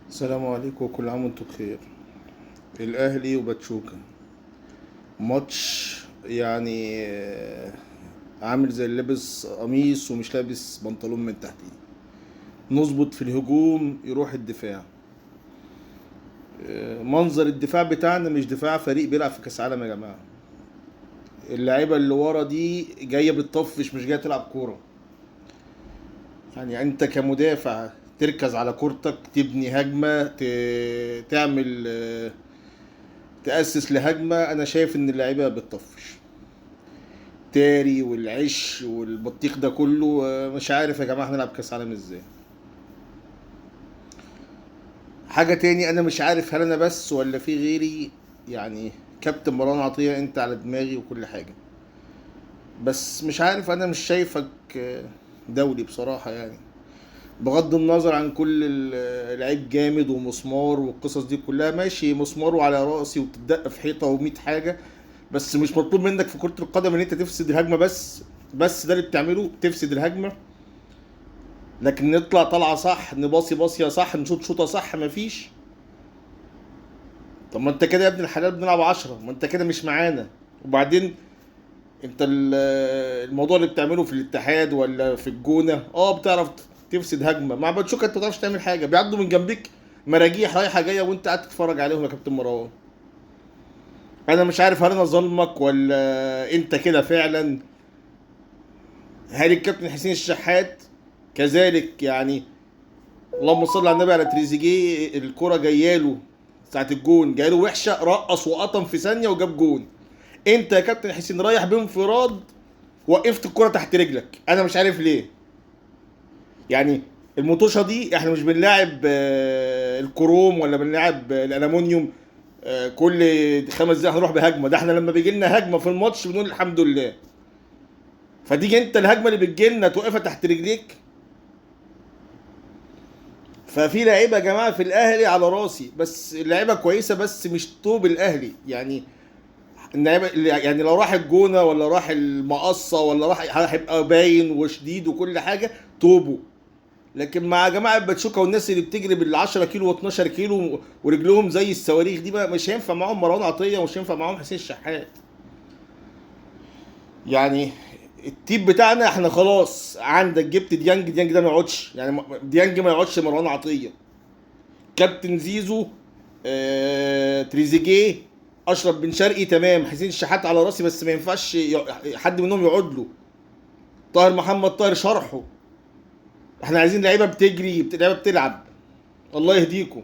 السلام عليكم وكل عام وانتم بخير. الاهلي وباتشوكا ماتش يعني عامل زي اللي لابس قميص ومش لابس بنطلون من تحتيه. نظبط في الهجوم يروح الدفاع. منظر الدفاع بتاعنا مش دفاع فريق بيلعب في كاس عالم يا جماعه. اللعيبه اللي ورا دي جايه بتطفش، مش جايه تلعب كوره. يعني انت كمدافع تركز على كورتك، تبني هجمه، تعمل تأسس لهجمة. أنا شايف إن اللعيبة بتطفش. تاري والعش والبطيخ ده كله، مش عارف يا جماعة هنلعب كأس عالم إزاي. حاجة تاني، أنا مش عارف هل أنا بس ولا في غيري. يعني كابتن مروان عطية أنت على دماغي وكل حاجة، بس مش عارف، أنا مش شايفك دولي بصراحة يعني. بغض النظر عن كل لعيب جامد ومسمار والقصص دي كلها، ماشي مسمار وعلى راسي وتدق في حيطة و100 حاجة، بس مش مطلوب منك في كرة القدم ان انت تفسد الهجمة بس ده اللي بتعمله، تفسد الهجمة. لكن نطلع طلعة صح، نباصي باصية صح، نشوط شوطة صح، مفيش. طب ما انت كده يا ابن الحلال بنلعب 10، ما انت كده مش معانا. وبعدين انت الموضوع اللي بتعمله في الاتحاد ولا في الجونة، بتعرف تفسد هجمة. مع باتشوكا انت ما بتعرفش تعمل حاجة، بيعدوا من جنبيك مراجيح رايحة جاية وانت قاعد تتفرج عليهم يا كابتن مروان. انا مش عارف هل انا ظلمك ولا انت كده فعلا. هل الكابتن حسين الشحات كذلك يعني؟ اللهم صل على النبي، على تريزيجيه الكرة جايه له ساعة الجون، جايه له وحشة، رقص وقطم في ثانية وجاب جون. انت يا كابتن حسين رايح بانفراد، وقفت الكرة تحت رجلك، انا مش عارف ليه. يعني المطوشة دي احنا مش بنلاعب الكروم ولا بنلاعب الالومنيوم. كل 5 دقايق هنروح بهجمة. ده احنا لما بيجي لنا هجمة في الماتش بنقول الحمد لله. فتيجي انت الهجمة اللي بتجي لنا توقفها تحت رجليك. ففي لعيبه يا جماعه في الاهلي على راسي، بس اللعيبه كويسه بس مش طوب الاهلي يعني. اللعيبه يعني لو راح الجونه ولا راح المقصه ولا راح، هيبقى باين وشديد وكل حاجه طوبه. لكن مع جماعه باتشوكا والناس اللي بتجري بال 10 كيلو و12 كيلو ورجلهم زي الصواريخ دي بقى، مش هينفع معاهم مروان عطيه ومش هينفع معاهم حسين الشحات يعني. التيم بتاعنا احنا خلاص، عندك جبت ديانج، ديانج ده ما يقعدش يعني، ديانج ما يقعدش مروان عطيه. كابتن زيزو، تريزيجيه، اشرف بن شرقي تمام، حسين الشحات على راسي، بس ما ينفعش حد منهم يقعد له. طاهر محمد طاهر شرحه. احنا عايزين لعيبه بتجري، لعيبه بتلعب. الله يهديكم.